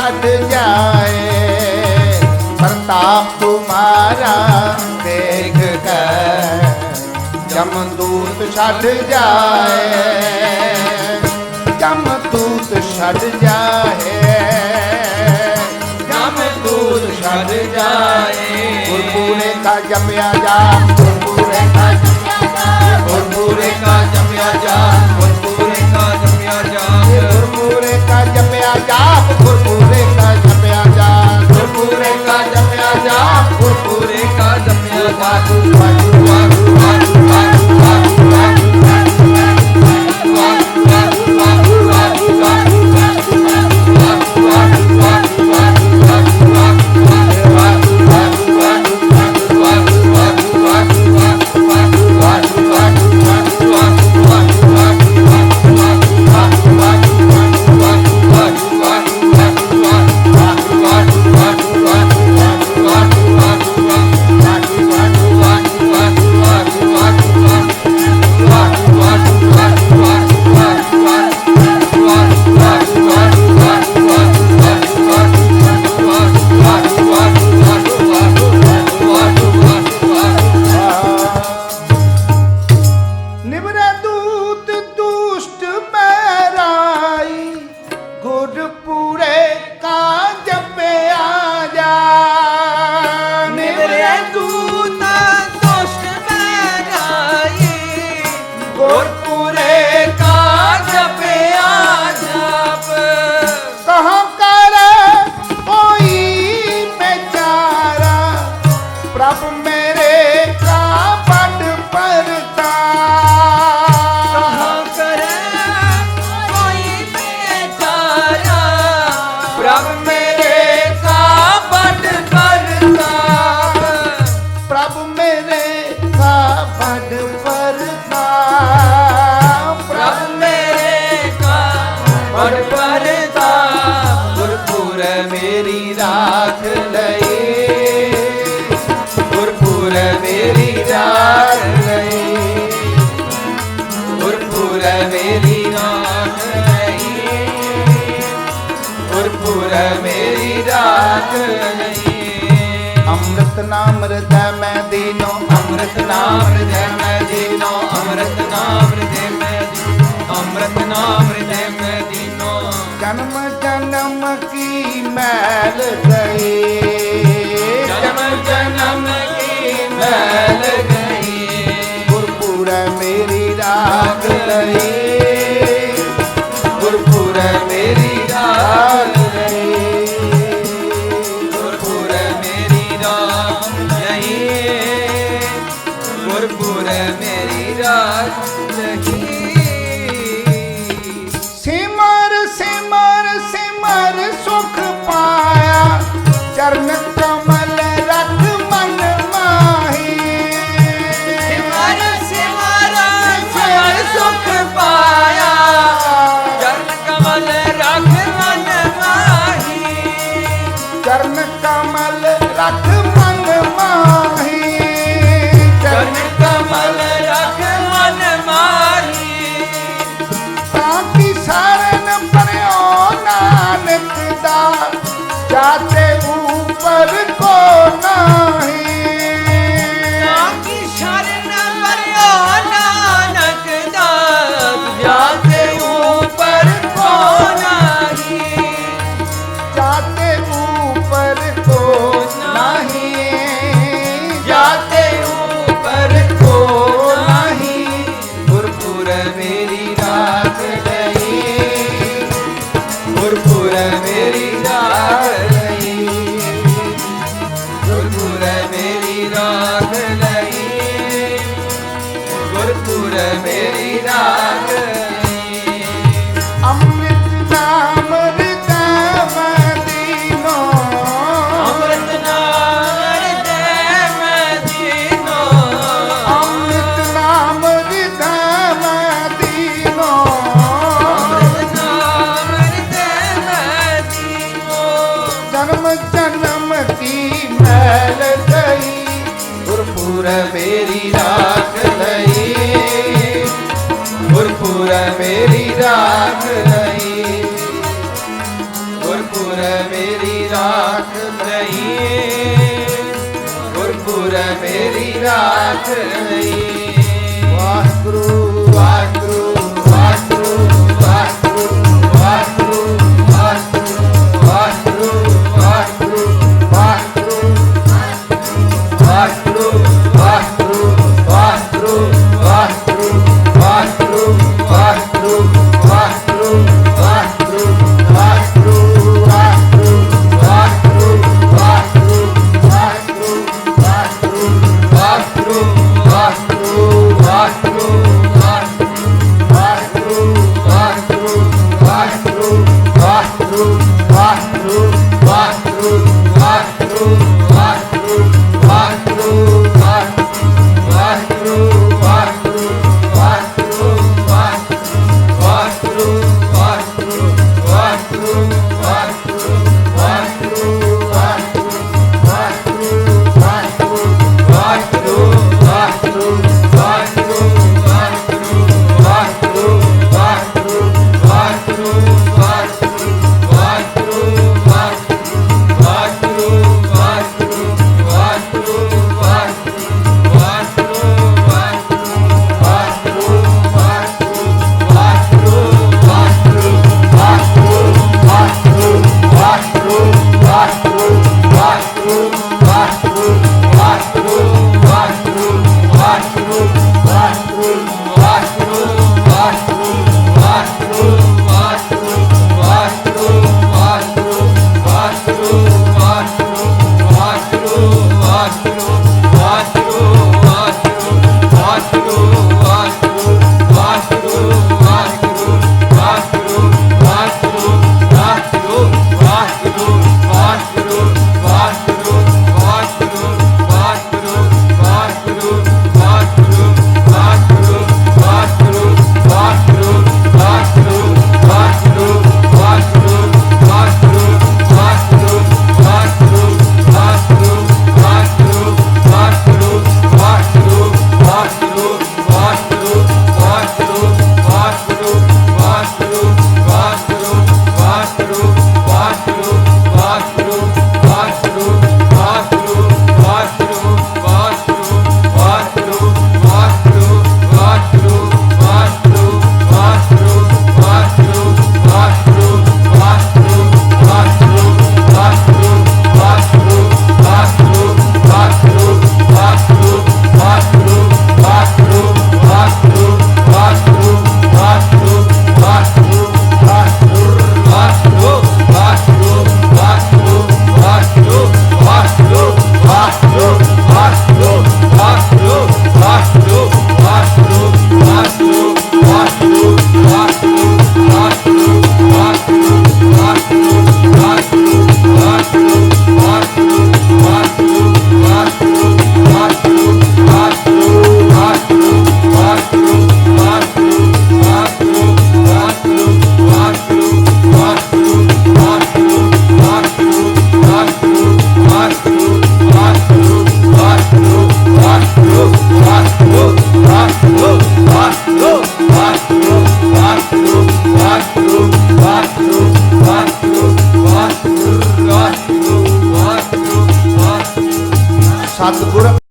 छड़ जाए, प्रताप तुम्हारा देख कर जमदूत छड़ जाए, जमदूत छड़ जाए, जमदूत छड़ जाए। गुरपुरे का जमया जा, गुरपुरे का जमया जा, गुरपुरे का जमया जा, गुरपुरे का जमया जा, गुरपुरे का जमया जा, गुरपुरे का जमया जा, गुरपुरे का जमया जा, गुरपुरे का जमया जा। अमृत नाम हृदय में दीनो, अमृत नाम हृदय में दीनो, अमृत नाम हृदय में दीनो, अमृत नाम हृदय में दीनो। जन्म जन्म की मैल गई, जन्म जन्म की मैल गई, गुरपुर मेरी राख गई, गुरपुर मेरी राख गई, गुरपुर मेरी राख गई, गुरपुर मेरी राख गई। सिमर सिमर सिमर सुख पाया, चरण कमल रख मन माही। सिमर सिमर सिमर सुख पाया, चरण कमल रख मन माही, चरण कमल रख मन माही, चरण कमल रख मन माही। ताकि शरण पर्यो नानक दा, जाते ऊपर को नाही। ताकि शरण पर्यो नानक दा, जाते ऊपर को नाही, जाते ऊपर को नाही, जाते ऊपर को नाही। गुरपुर मेरी राख गई, गुरपुर मेरी राख गई, गुरपुर मेरी राख गई, गुरपुर मेरी राख गई। अमृत नाम हृदय में दीनो, अमृत नाम हृदय में दीनो, अमृत नाम हृदय में दीनो, अमृत नाम हृदय में दीनो। जन्म जन्म की मैल गई, गुरपुर मेरी राख गई, गुरपुर मेरी राख गई, गुरपुर ਮੇਰੀ ਰਾਖ ਲਈ, ਗੁਰਪੁਰ ਮੇਰੀ ਰਾਖ ਲਈ। ਵਾਹਿਗੁਰੂ